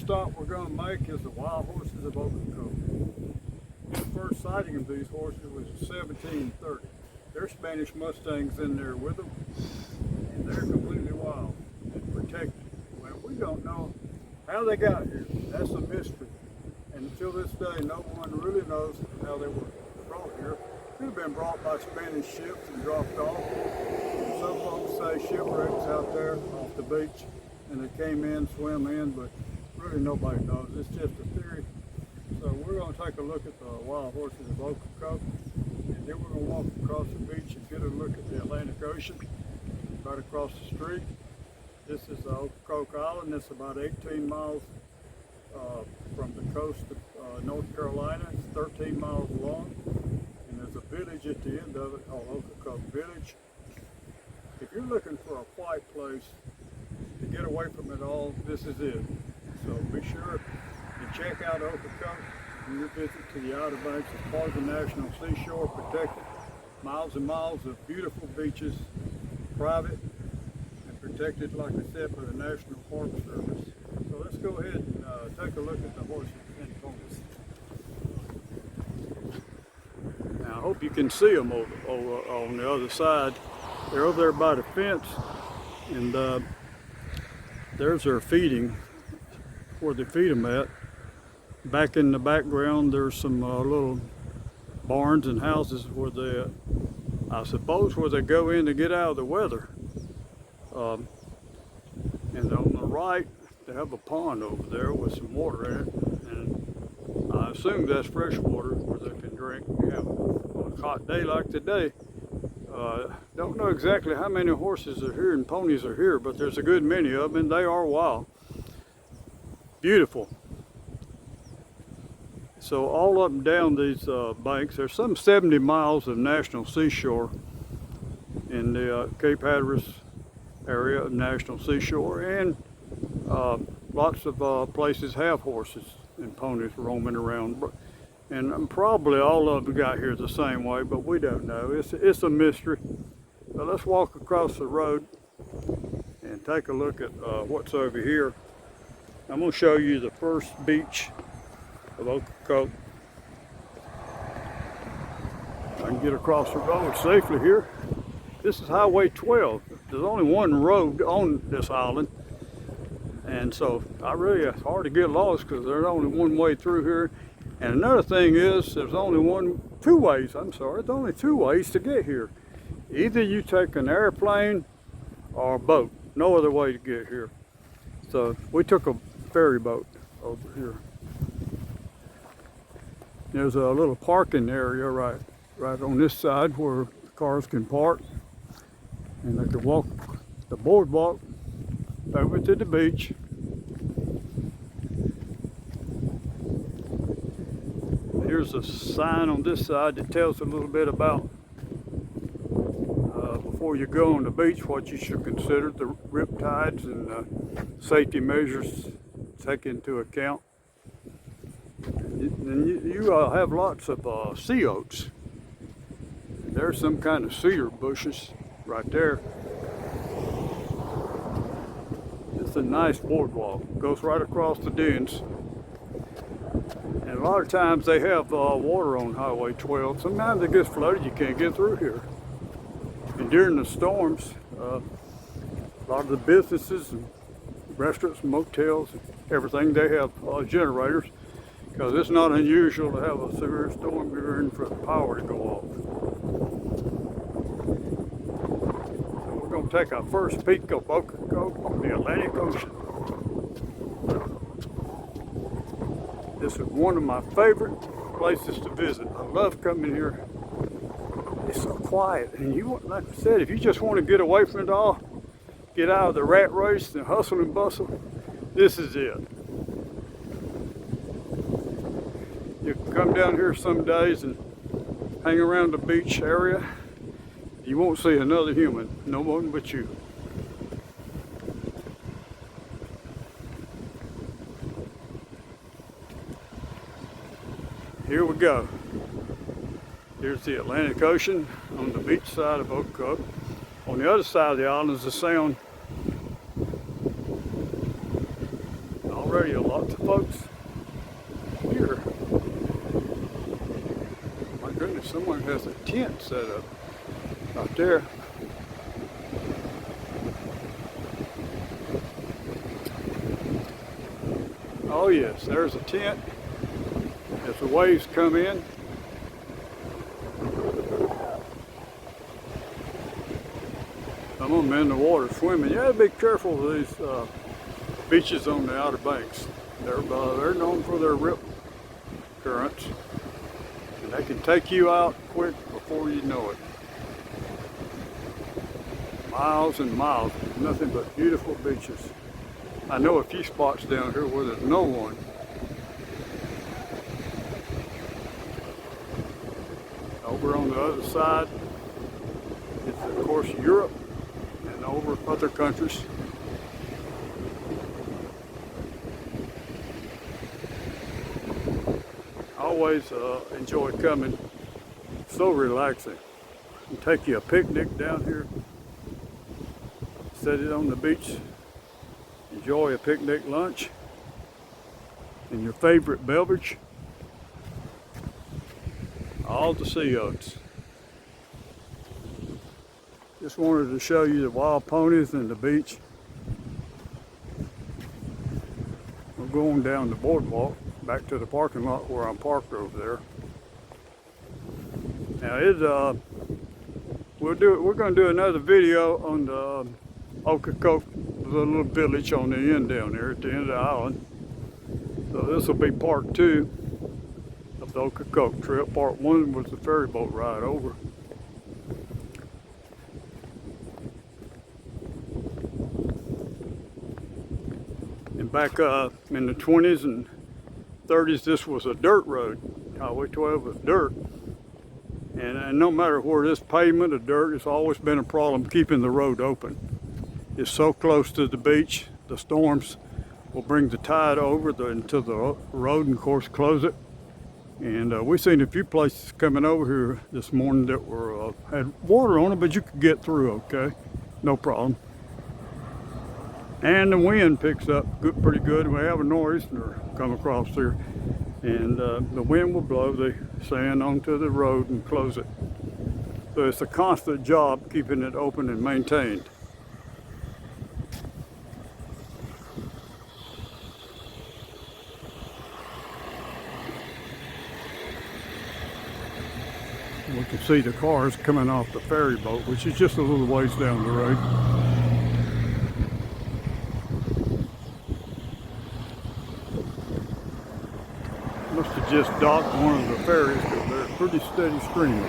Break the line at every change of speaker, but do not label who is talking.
stop we're going to make is the wild horses of Ocracoke. The first sighting of these horses was in 1730. There's Spanish Mustangs in there with them, and they're completely wild and protected. Well, we don't know how they got here. That's a mystery. And until this day, no one really knows how they were brought here. Could have been brought by Spanish ships and dropped off. Some folks say shipwrecks out there off the beach, and they came in, swam in, but really nobody knows. It's just a theory. So we're going to take a look at the wild horses of Ocracoke, and then we're going to walk across the beach and get a look at the Atlantic Ocean right across the street. This is Ocracoke Island. It's about 18 miles from the coast of North Carolina. It's 13 miles long, and there's a village at the end of it called Ocracoke Village. If you're looking for a quiet place to get away from it all, this is it. So be sure to check out Ocracoke on your visit to the Outer Banks. It's part of the National Seashore, protected. Miles and miles of beautiful beaches, private and protected, like I said, by the National Park Service. So let's go ahead and take a look at the horses and ponies. Now I hope you can see them over on the other side. They're over there by the fence, and there's their feeding, where they feed them at. Back in the background there's some little barns and houses where they, I suppose, where they go in to get out of the weather. And on the right they have a pond over there with some water in it, and I assume that's fresh water where they can drink. On a hot day like today, don't know exactly how many horses are here and ponies are here, but there's a good many of them, and they are wild. Beautiful. So all up and down these banks, there's some 70 miles of national seashore in the Cape Hatteras area of national seashore, and lots of places have horses and ponies roaming around. And probably all of them got here the same way, but we don't know. It's a mystery. But let's walk across the road and take a look at what's over here. I'm going to show you the first beach of Ocracoke. I can get across the road safely here. This is Highway 12. There's only one road on this island, and so it's hard to get lost because there's only one way through here. And another thing is, there's only two ways to get here. Either you take an airplane or a boat. No other way to get here. So we took a ferry boat over here. There's a little parking area right on this side where cars can park, and they can walk the boardwalk over to the beach. Here's a sign on this side that tells a little bit about before you go on the beach what you should consider, the riptides and safety measures take into account. And you have lots of sea oats. There's some kind of cedar bushes right there. It's a nice boardwalk. Goes right across the dunes. And a lot of times they have water on Highway 12. Sometimes it gets flooded, you can't get through here. And during the storms, a lot of the businesses and restaurants and motels and everything, they have generators, because it's not unusual to have a severe storm here and for the power to go off. So we're going to take our first peek of Ocracoke on the Atlantic Ocean. This is one of my favorite places to visit. I love coming here. It's so quiet, and like I said, if you just want to get away from it all, get out of the rat race and hustle and bustle, this is it. You can come down here some days and hang around the beach area. You won't see another human, no one but you. Here we go. Here's the Atlantic Ocean on the beach side of Ocracoke. On the other side of the island is the Sound. Already area. Lots of folks here. My goodness, someone has a tent set up out there. Oh yes, there's a tent as the waves come in. Some of them in the water swimming. You gotta be careful of these beaches on the Outer Banks. They're known for their rip currents, and they can take you out quick before you know it. Miles and miles, nothing but beautiful beaches. I know a few spots down here where there's no one. Over on the other side, it's of course Europe and over other countries. I always enjoy coming. So relaxing. You take you a picnic down here, set it on the beach, enjoy a picnic lunch and your favorite beverage. All the sea oats. Just wanted to show you the wild ponies and the beach. We're going down the boardwalk back to the parking lot where I'm parked over there. Now we're going to do another video on the Ocracoke, the little village on the end down there at the end of the island. So this will be part 2 of the Ocracoke trip. Part 1 was the ferry boat ride over. And back in the 20s and 30s, this was a dirt road. Highway 12 was dirt. And no matter where this pavement or dirt, it's always been a problem keeping the road open. It's so close to the beach, the storms will bring the tide over into the road and of course close it. And we've seen a few places coming over here this morning that were had water on it, but you could get through okay, no problem. And the wind picks up pretty good. We have a nor'easter come across here, and the wind will blow the sand onto the road and close it. So it's a constant job keeping it open and maintained. We can see the cars coming off the ferry boat, which is just a little ways down the road. Must have just docked one of the ferries because they're pretty steady streaming.